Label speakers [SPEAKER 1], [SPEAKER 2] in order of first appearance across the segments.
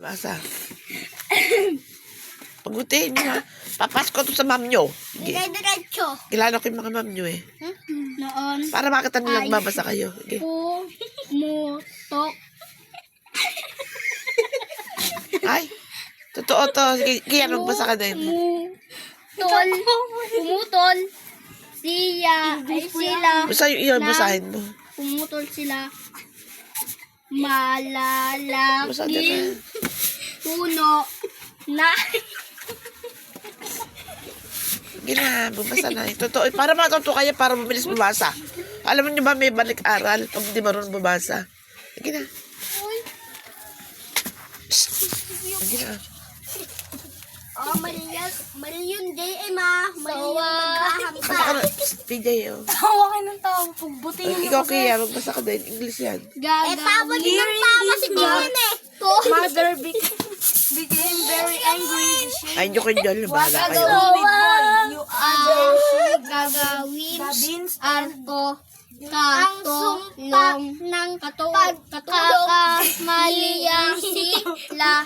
[SPEAKER 1] Basa. Pagutin nyo ha. Papasko to sa ma'am nyo. Sige.
[SPEAKER 2] Diretso.
[SPEAKER 1] Kilala ko yung mga ma'am nyo eh.
[SPEAKER 2] Noon.
[SPEAKER 1] Para makita nilang babasa kayo. Sige.
[SPEAKER 2] Pumutok.
[SPEAKER 1] Ay, totoo to. Sige, kaya magbasa ka din.
[SPEAKER 2] Pumutol. Sila.
[SPEAKER 1] Basta yung iyon, basahin mo.
[SPEAKER 2] Pumutol sila.
[SPEAKER 1] Basta din
[SPEAKER 2] Malalaking puno na
[SPEAKER 1] Sige na, bubasa na. Totoo. Para matuto kayo, para mabilis bubasa. Alam niyo ba may balik-aral pag hindi marunong bubasa? Sige na. Sige na.
[SPEAKER 2] mali yun, Emma. Mali yun,
[SPEAKER 1] Basta ka na. PJ, oh.
[SPEAKER 3] Tawa kayo ng tawa. Pagbutin
[SPEAKER 1] Ikaw kaya, magbasa ka din. English yan.
[SPEAKER 2] Tawa din ang tawa si Jane eh.
[SPEAKER 3] Mother became very angry.
[SPEAKER 1] Ay, nyo kayo dyan. Bahala kayo.
[SPEAKER 3] You are
[SPEAKER 2] Gagawin
[SPEAKER 3] Babins
[SPEAKER 2] arko katulong ng kakamaliang sila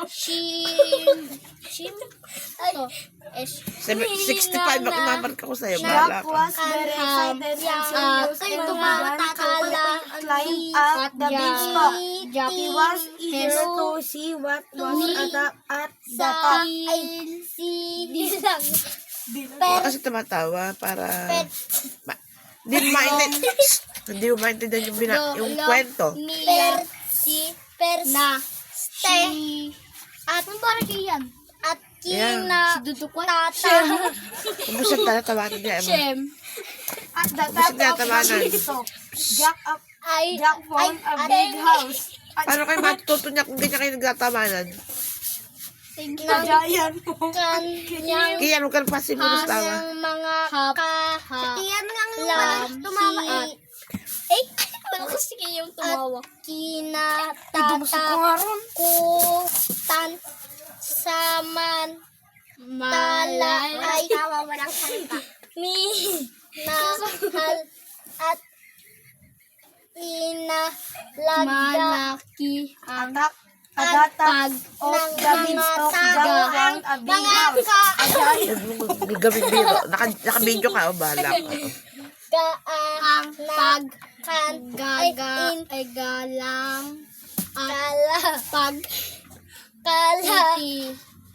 [SPEAKER 2] shim
[SPEAKER 1] 65 ang imamarka ko sa'yo. Bahala
[SPEAKER 3] Jack
[SPEAKER 1] ka.
[SPEAKER 3] was very excited and serious and began to climb up the beanstalk. He was eager to see what was at the top.
[SPEAKER 1] Kasi tumatawa para... Hindi mo maintindihan. Hindi mo maintindihan yung kwento.
[SPEAKER 2] At at
[SPEAKER 1] Yan. Kung gusto tawanan niya, Emma.
[SPEAKER 3] At the
[SPEAKER 1] Gusto
[SPEAKER 3] top
[SPEAKER 1] niya
[SPEAKER 3] of the
[SPEAKER 1] tawanan.
[SPEAKER 3] beanstalk, Jack found a big house.
[SPEAKER 1] Paano kayo matututo niya kung ganyan kayo nagtatawanan?
[SPEAKER 3] The giant
[SPEAKER 2] kanyang
[SPEAKER 1] Kaya huwag ka pasimulos tawa.
[SPEAKER 2] ng mga Iyan nga ang tumawa eh. Ano kasi yung tumawa? Kinatatakutan saman tala ay tawa walang salita. Minahal at inalagyan
[SPEAKER 3] At the top of the beanstalk, Jack found a big house. A giant
[SPEAKER 1] Gagawin biro. Naka-video ka, o bahala ka.
[SPEAKER 2] ang paggalang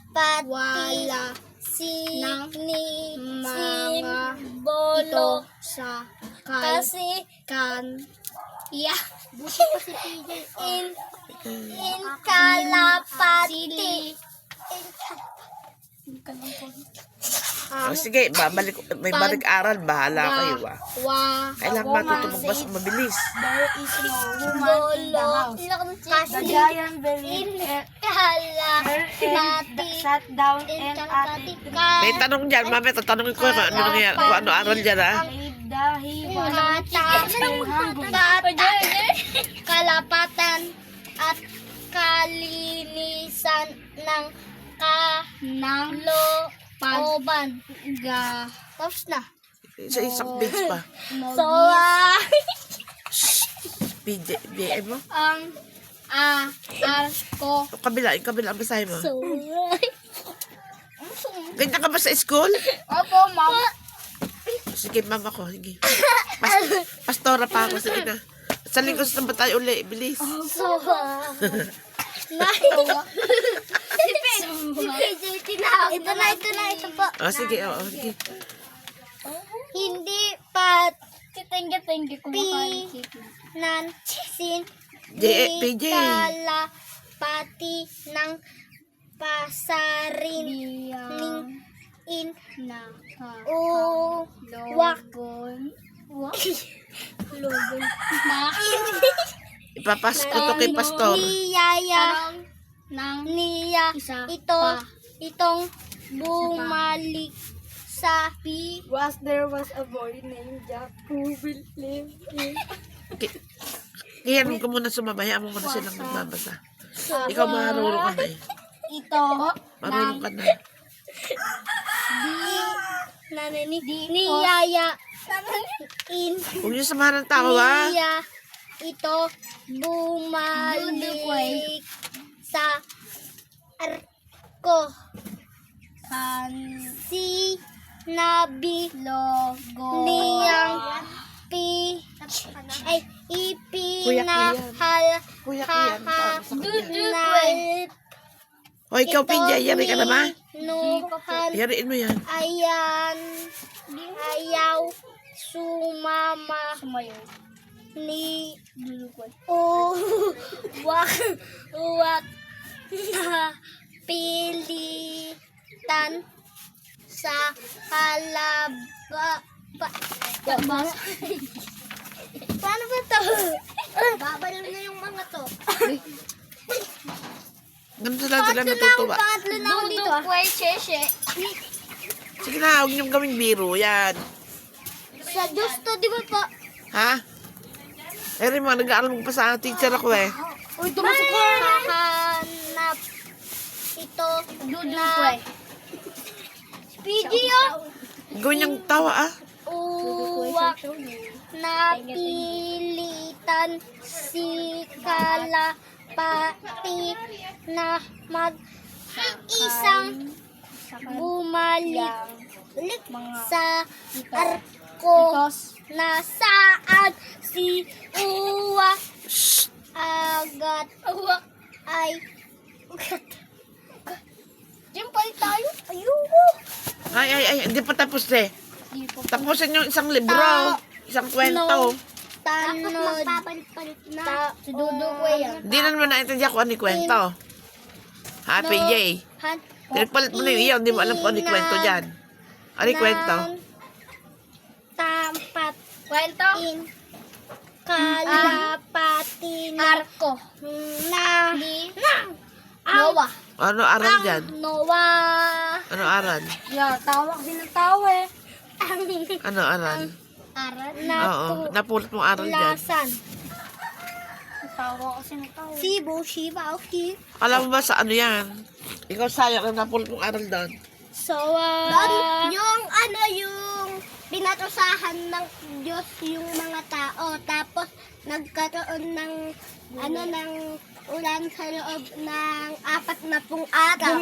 [SPEAKER 2] pag wala simbolo sa kasi buti pa si PJ in kalapati
[SPEAKER 1] O, sige, may balik-aral. Bahala kayo, Kailangan matuto magbasa mabilis.
[SPEAKER 3] There is no woman in the house. The giant believed sat down and at it.
[SPEAKER 1] May tanong dyan, mami. Tatanungin ko kung ano nangyari. Kung ano aral dyan, ha?
[SPEAKER 3] He was hungry.
[SPEAKER 2] Kalapatan at kalinisan ng looban. Tapos na.
[SPEAKER 1] Sa isang page pa. PJ, mo?
[SPEAKER 2] Ang arko.
[SPEAKER 1] Yung kabila, basahin mo. Ganyan ka ba sa school?
[SPEAKER 2] Opo, ma'am.
[SPEAKER 1] Sige, mama ko. Sige. Pastora pa ako. Sige na. Sa linggo sa ba tayo uli? Bilis.
[SPEAKER 2] Si PJ tinawag. Ito po.
[SPEAKER 1] O, sige. O, sige.
[SPEAKER 2] Hindi pa pinansin
[SPEAKER 1] PJ.
[SPEAKER 2] kalapati ng pasarin in
[SPEAKER 1] Ipapasko to kay pastor.
[SPEAKER 2] niyaya itong bumalik sa
[SPEAKER 3] There was a boy named Jack who believed in
[SPEAKER 1] Kaya ka muna sumabay. Amo mo na silang magbabasa. Ikaw marunong ka na eh.
[SPEAKER 2] ito
[SPEAKER 1] Marunong ka na.
[SPEAKER 2] niyaya
[SPEAKER 1] Huwag niyo samahan ng tao, ha?
[SPEAKER 2] ito bumalik sa arko. Si Nabi niyang ipinahal
[SPEAKER 1] Kuya ko yan. Para sa kanya.
[SPEAKER 2] na
[SPEAKER 1] O, ikaw, Pinjay. Yari ka naman.
[SPEAKER 2] Nuhan
[SPEAKER 1] Yariin mo yan.
[SPEAKER 2] ayaw sumama ni wag na pilitan sa paano ba to? Babalo na yung mga to.
[SPEAKER 1] Ganun sila natutuwa.
[SPEAKER 2] Pangatlo na ako dito.
[SPEAKER 1] Sige na, huwag niyong gawing biro. Yan.
[SPEAKER 2] Sa Diyos to, di ba po?
[SPEAKER 1] Ha? Eri mo, nag-aaral mo pa sa teacher ako eh.
[SPEAKER 2] Uy, tumasok ko. Hahanap ito na video.
[SPEAKER 1] Gawin niyang tawa ah.
[SPEAKER 2] Uwak na pilitan si kalapati na mag-isang bumalik sa arko na saan si Uwak agad ay Diyan pala tayo. Ayoko.
[SPEAKER 1] Ay, hindi pa tapos eh. Tapusin yung isang libro. Isang kwento.
[SPEAKER 2] Tanod. Magpapalit-palit na. Si Dudu ko yan.
[SPEAKER 1] Hindi na naman naintindihan kung ano yung kwento. Ha, PJ? Pinapalit mo na yun. Hindi mo alam kung ano yung kwento dyan. Ano yung kwento?
[SPEAKER 2] Tampat. Kwento? Kalapati Arko. Noah.
[SPEAKER 1] Ano aral dyan?
[SPEAKER 2] Noah.
[SPEAKER 1] Ano aral?
[SPEAKER 3] Tawa kasi ng tawa eh.
[SPEAKER 1] Ano aral?
[SPEAKER 2] Aral
[SPEAKER 1] Oo, napulot mong aral dyan.
[SPEAKER 2] Lasan.
[SPEAKER 3] Tawa kasi ng tawa.
[SPEAKER 2] Sibo, Shiba, okay.
[SPEAKER 1] Alam mo ba sa ano yan? Ikaw sayang ang napulot mong aral doon.
[SPEAKER 2] So, yung pinatusahan ng Diyos yung mga tao. Tapos, nagkaroon ng ng ulan sa loob ng 40 araw.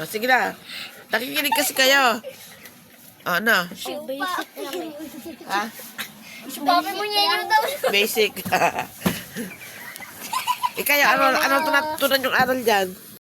[SPEAKER 1] O, sige na. Nakikinig kasi kayo. O, ano?
[SPEAKER 2] Basic naman.
[SPEAKER 1] Ha?
[SPEAKER 2] Papi mo niya yung daw.
[SPEAKER 1] Basic. Ikaw, ano tunatunan yung aral dyan?